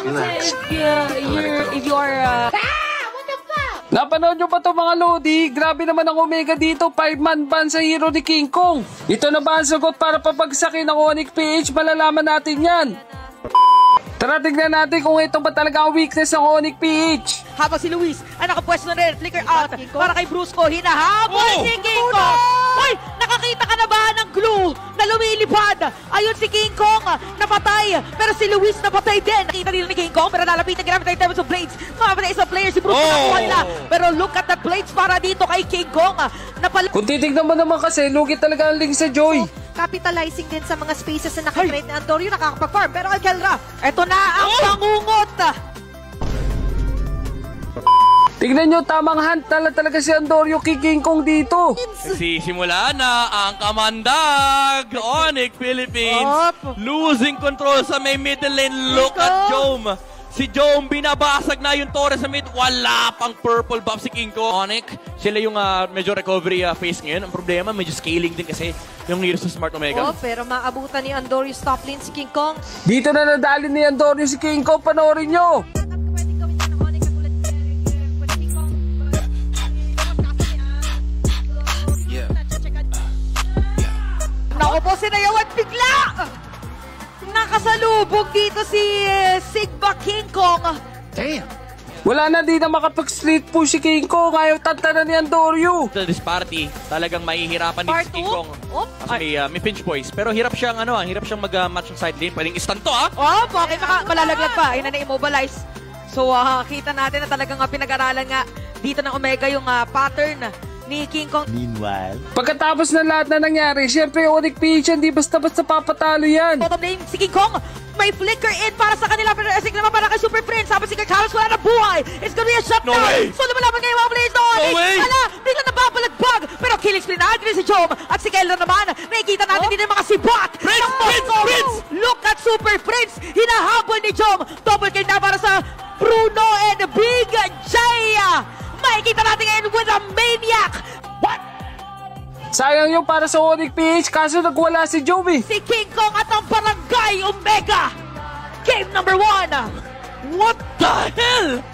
Relax. If you are... Napanood nyo ba ito mga Lodi? Grabe naman ang Omega dito, 5-man ban sa hero ni King Kong. Ito na ba ang sagot para papagsakin ng Onyx PH? Malalaman natin yan. Tara tignan natin kung ito ba talaga ang weakness ng Onyx PH. Habang si Luis ay nakapwesto na rin, flicker out para kay Brusco, hinahabol si King Kong. Hoy, nakakita ka na ba ng glue na lumilipad? Ayun si King Kong, napatay, pero si Luis napatay din. Nakita nila ni King Kong, pero nalapit na ginamit ang terms of blades. Mapatay isang player, si Brusco nakuha nila. Pero look at that blades para dito kay King Kong. Kung titignan mo naman kasi, lugi talaga ang link sa Joy. Capitalizing din sa mga spaces na nakakreate ni Andorio, nakakapag-farm. Pero kay Kelra, eto na ang pangungot. Tignan nyo, tamang hunt talaga si Andorio kay King Kong dito. Nagsisimula na ang kamandag. Onyx Philippines losing control sa may middle lane. Look at Jome. Si Jome, binabasag na yung Torres sa mid. Wala pang purple buff si King Kong. Onyx, sila yung medyo recovery phase ngayon. Ang problema, medyo scaling din kasi yung Heroes of Smart Omega. pero maabutan ni Andorio top lane si King Kong. Dito na nadali ni Andorio si King Kong. Panoorin nyo. Naku po, sinayawan bigla! Nakasalubog dito si Sigma King Kong. Damn. Wala na, di na makapag-street push si King Kong. Ayaw tanta na ni Andorio. This party, talagang mahihirapan din si King Kong. Kasi may pinch boys. Pero hirap siyang hirap siyang mag-match ng side lane. Pwedeng instant to Okay, malalaglag pa. Ayun na na-immobilize. So, kita natin na talagang pinag-aralan nga dito ng Omega yung pattern ni King Kong. Meanwhile, pagkatapos ng lahat na nangyari, syempre Onyx PH, hindi basta-basta papatalo yan. Bottom lane, si King Kong, may flicker in para sa kanila, pero asik naman para kay Super Prince. Habang si Carlos wala na buhay. It's gonna be a shutdown. So, lumalaban ngayon mga players na Onyx. Hala, bigla na babalagbag. Pero killing spree na agri si Jome. At si Keller naman, nakikita natin din yung mga sibak. Prince! Look at Super Prince. Hinahabol ni Jome. Double kill na para sa Bruno and Big Jay. Makikita natin ngayon with a maniac. What? Sayang yung para sa Onyx PH, kaso nagwala si Joey. Si King Kong at ang Barangay Omega. Game number 1. What the hell?